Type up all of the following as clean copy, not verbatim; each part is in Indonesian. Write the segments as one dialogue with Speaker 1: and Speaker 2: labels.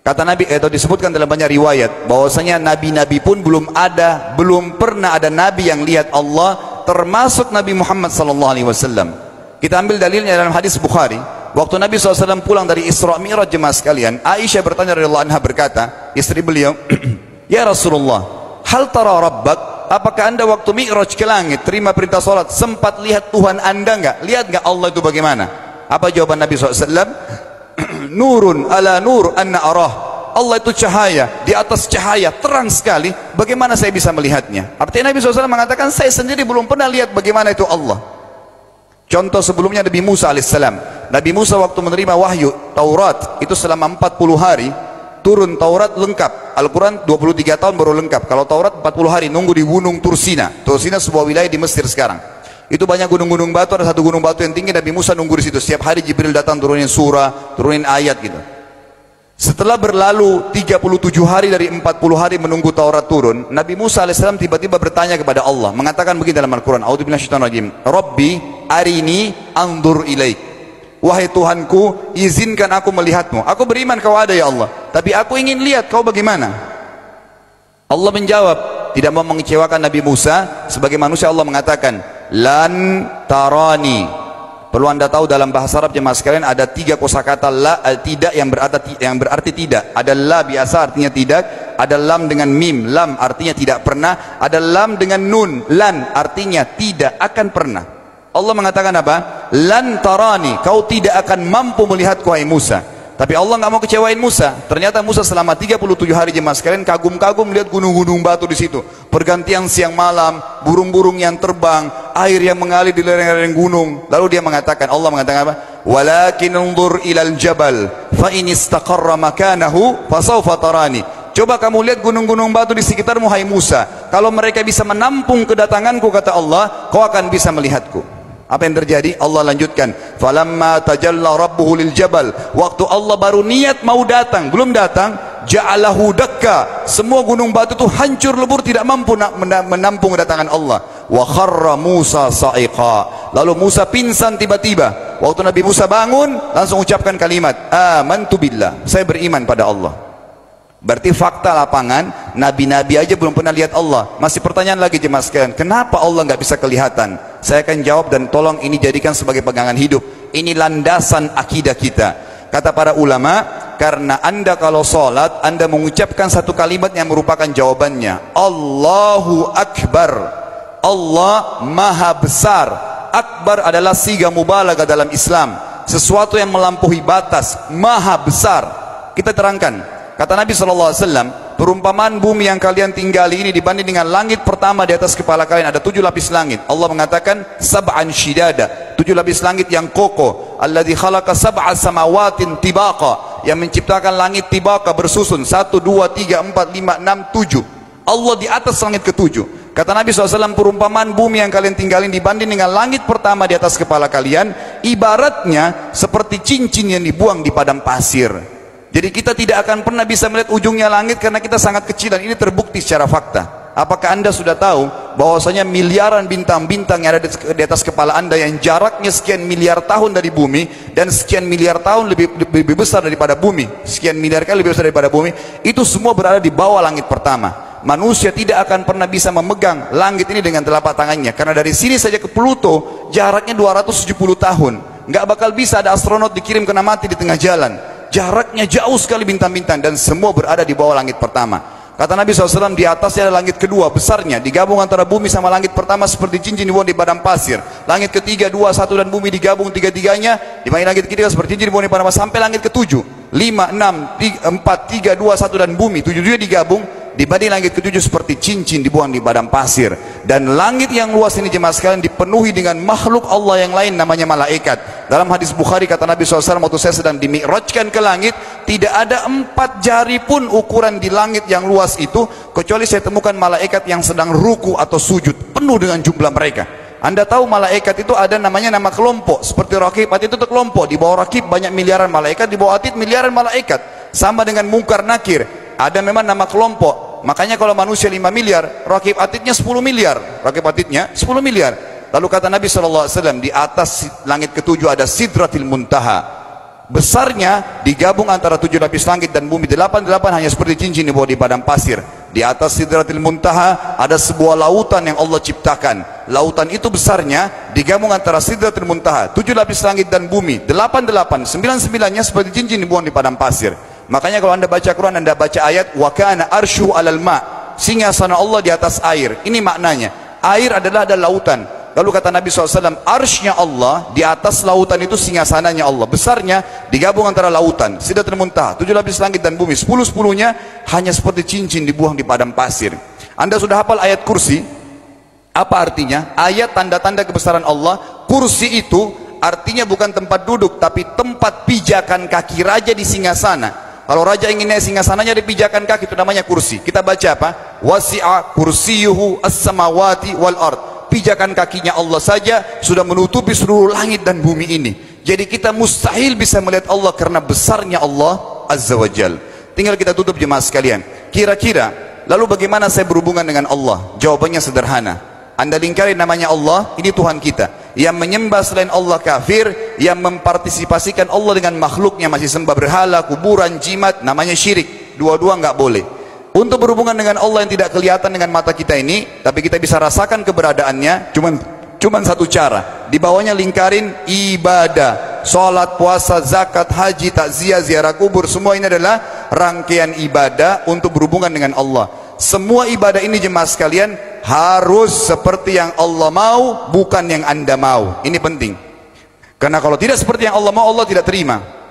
Speaker 1: Kata Nabi, atau disebutkan dalam banyak riwayat, bahwasanya nabi-nabi pun belum pernah ada nabi yang lihat Allah, termasuk Nabi Muhammad SAW. Kita ambil dalilnya dalam hadis Bukhari. Waktu Nabi SAW pulang dari Isra Mi'raj, jemaah sekalian, Aisyah bertanya radhiyallahu anha, berkata, istri beliau, ya Rasulullah, hal tara rabbak, apakah anda waktu Mi'raj ke langit, terima perintah salat, sempat lihat Tuhan anda enggak? Lihat enggak Allah itu bagaimana? Apa jawaban Nabi SAW? Nurun ala nur anna arah, Allah itu cahaya, di atas cahaya, terang sekali, bagaimana saya bisa melihatnya? Artinya Nabi SAW mengatakan, saya sendiri belum pernah lihat bagaimana itu Allah. Contoh sebelumnya Nabi Musa alaihissalam. Nabi Musa waktu menerima wahyu Taurat itu selama 40 hari turun Taurat lengkap. Al-Quran 23 tahun baru lengkap. Kalau Taurat 40 hari nunggu di gunung Tursina. Tursina sebuah wilayah di Mesir sekarang. Itu banyak gunung-gunung batu, ada satu gunung batu yang tinggi, Nabi Musa nunggu di situ. Setiap hari Jibril datang turunin surah, turunin ayat gitu. Setelah berlalu 37 hari dari 40 hari menunggu Taurat turun, Nabi Musa alaihissalam tiba-tiba bertanya kepada Allah, mengatakan begini dalam Al-Quran, A'udzubillahi minasyaitonir rajim, Rabbi arini anzur ilaik. Wahai Tuhanku, izinkan aku melihatmu. Aku beriman kau ada ya Allah, tapi aku ingin lihat kau bagaimana. Allah menjawab, tidak mau mengecewakan Nabi Musa. Sebagai manusia Allah mengatakan, lan tarani. Perlu anda tahu dalam bahasa Arab jemaah sekalian ada 3 kosakata la, tidak yang berarti tidak. Ada la biasa artinya tidak, ada lam dengan mim, lam artinya tidak pernah, ada lam dengan nun, lan artinya tidak akan pernah. Allah mengatakan apa? Lan tarani, kau tidak akan mampu melihatku wahai Musa. Tapi Allah nggak mau kecewain Musa. Ternyata Musa selama 37 hari jemaah sekalian kagum-kagum melihat gunung-gunung batu di situ. Pergantian siang malam, burung-burung yang terbang, air yang mengalir di lereng-lereng gunung. Lalu dia mengatakan, Allah mengatakan apa? Walakin unzur ilal jabal fa in istaqarra makanahu fasawfa tarani. Coba kamu lihat gunung-gunung batu di sekitarmu hai Musa. Kalau mereka bisa menampung kedatanganku, kata Allah, kau akan bisa melihatku. Apa yang terjadi? Allah lanjutkan, falamma tajalla rabbuhu lil jabal, waktu Allah baru niat mau datang, belum datang, ja'alahu dakka, semua gunung batu itu hancur lebur, tidak mampu menampung kedatangan Allah. Wa kharra Musa sa'iqa, lalu Musa pingsan tiba-tiba. Waktu Nabi Musa bangun, langsung ucapkan kalimat amantu billah, saya beriman pada Allah. Berarti fakta lapangan, nabi-nabi aja belum pernah lihat Allah. Masih pertanyaan lagi jemaah sekalian, kenapa Allah nggak bisa kelihatan? Saya akan jawab dan tolong ini jadikan sebagai pegangan hidup. Ini landasan akidah kita. Kata para ulama, karena anda kalau sholat, anda mengucapkan satu kalimat yang merupakan jawabannya. Allahu Akbar. Allah Maha Besar. Akbar adalah siga mubalaghah dalam Islam. Sesuatu yang melampaui batas, Maha Besar. Kita terangkan. Kata Nabi SAW, perumpamaan bumi yang kalian tinggali ini dibanding dengan langit pertama di atas kepala kalian ada 7 lapis langit. Allah mengatakan sab'an shidada, 7 lapis langit yang kokoh. Alladzi khalaqa sab'a samawatin tibaqa, yang menciptakan langit tibaqa bersusun 1, 2, 3, 4, 5, 6, 7. Allah di atas langit ke-7. Kata Nabi SAW, perumpamaan bumi yang kalian tinggalin dibanding dengan langit pertama di atas kepala kalian, ibaratnya seperti cincin yang dibuang di padang pasir. Jadi kita tidak akan pernah bisa melihat ujungnya langit karena kita sangat kecil, dan ini terbukti secara fakta. Apakah anda sudah tahu bahwasanya miliaran bintang-bintang yang ada di atas kepala anda yang jaraknya sekian miliar tahun dari bumi dan sekian miliar tahun lebih besar daripada bumi, sekian miliar kali lebih besar daripada bumi, itu semua berada di bawah langit pertama. Manusia tidak akan pernah bisa memegang langit ini dengan telapak tangannya, karena dari sini saja ke Pluto jaraknya 270 tahun. Nggak bakal bisa ada astronot dikirim kena mati di tengah jalan. Jaraknya jauh sekali bintang-bintang, dan semua berada di bawah langit pertama. Kata Nabi SAW, di atasnya ada langit kedua besarnya, digabung antara bumi sama langit pertama seperti cincin dibuang di padang pasir. Langit ketiga, 2, 1 dan bumi digabung tiga-tiganya, di mana langit ketiga seperti cincin dibuang di padang pasir, sampai langit ke-7, 5, 6, 4, 3, 2, 1 dan bumi 7 digabung, dibanding langit ke-7 seperti cincin dibuang di padang pasir. Dan langit yang luas ini jemaah sekalian dipenuhi dengan makhluk Allah yang lain namanya malaikat. Dalam hadis Bukhari kata Nabi SAW, waktu saya sedang dimi'rajkan ke langit, tidak ada 4 jari pun ukuran di langit yang luas itu kecuali saya temukan malaikat yang sedang ruku atau sujud, penuh dengan jumlah mereka. Anda tahu malaikat itu ada namanya nama kelompok, seperti Raqib Atid itu kelompok. Di bawah Raqib banyak miliaran malaikat, di bawah Atid miliaran malaikat. Sama dengan Munkar Nakir, ada memang nama kelompok. Makanya kalau manusia 5 miliar, Raqib Atidnya 10 miliar. Raqib Atidnya 10 miliar. Lalu kata Nabi SAW, di atas langit ke-7 ada Sidratil Muntaha. Besarnya digabung antara 7 lapis langit dan bumi. 8 hanya seperti cincin di bawah di padang pasir. Di atas Sidratil Muntaha ada sebuah lautan yang Allah ciptakan. Lautan itu besarnya digabung antara Sidratil Muntaha, 7 lapis langit dan bumi. 9-9-nya seperti cincin dibuang di padang pasir. Makanya kalau anda baca Quran, anda baca ayat wa kana arsyu alal ma', singgasana Allah di atas air. Ini maknanya, air adalah ada lautan. Lalu kata Nabi SAW, arsy-nya Allah di atas lautan itu singgasananya Allah. Besarnya digabung antara lautan, Sidratul Muntaha, 7 lapis langit dan bumi. 10-10-nya hanya seperti cincin dibuang di padang pasir. Anda sudah hafal ayat kursi? Apa artinya? Ayat tanda-tanda kebesaran Allah. Kursi itu artinya bukan tempat duduk, tapi tempat pijakan kaki raja di singgasana. Kalau raja ingin naik singgasananya di pijakan kaki, itu namanya kursi. Kita baca apa? Wasi'a kursiyuhu as-samawati wal ard. Pijakan kakinya Allah saja sudah menutupi seluruh langit dan bumi ini. Jadi kita mustahil bisa melihat Allah karena besarnya Allah Azza wa Jal. Tinggal kita tutup jemaah sekalian. Kira-kira lalu bagaimana saya berhubungan dengan Allah? Jawabannya sederhana. Anda lingkari namanya Allah, ini Tuhan kita. Yang menyembah selain Allah kafir, yang mempartisipasikan Allah dengan makhluknya, masih sembah berhala, kuburan, jimat, namanya syirik. Dua-dua nggak boleh. Untuk berhubungan dengan Allah yang tidak kelihatan dengan mata kita ini, tapi kita bisa rasakan keberadaannya, cuman satu cara. Di bawahnya lingkarin ibadah. Salat, puasa, zakat, haji, takziah, ziarah kubur, semua ini adalah rangkaian ibadah untuk berhubungan dengan Allah. Semua ibadah ini jemaah sekalian harus seperti yang Allah mau, bukan yang Anda mau. Ini penting. Karena kalau tidak seperti yang Allah mau, Allah tidak terima.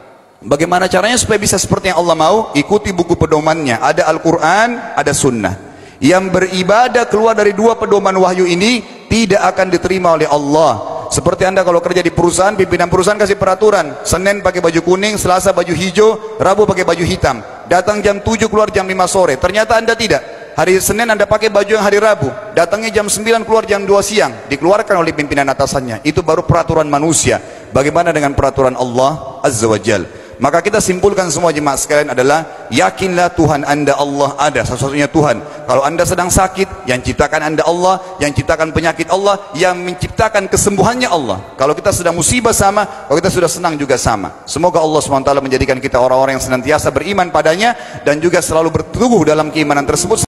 Speaker 1: Bagaimana caranya supaya bisa seperti yang Allah mau? Ikuti buku pedomannya. Ada Al-Quran, ada Sunnah. Yang beribadah keluar dari 2 pedoman wahyu ini tidak akan diterima oleh Allah. Seperti Anda kalau kerja di perusahaan, pimpinan perusahaan kasih peraturan, Senin pakai baju kuning, Selasa baju hijau, Rabu pakai baju hitam. Datang jam 7, keluar jam 5 sore. Ternyata Anda tidak. Hari Senin Anda pakai baju yang hari Rabu, datangnya jam 9, keluar jam 2 siang. Dikeluarkan oleh pimpinan atasannya. Itu baru peraturan manusia. Bagaimana dengan peraturan Allah Azza wa Jal? Maka kita simpulkan semua jemaah sekalian adalah, yakinlah Tuhan Anda Allah ada, satu-satunya Tuhan. Kalau Anda sedang sakit, yang ciptakan Anda Allah, yang ciptakan penyakit Allah, yang menciptakan kesembuhannya Allah. Kalau kita sedang musibah sama, kalau kita sudah senang juga sama. Semoga Allah SWT menjadikan kita orang-orang yang senantiasa beriman padanya dan juga selalu berteguh dalam keimanan tersebut.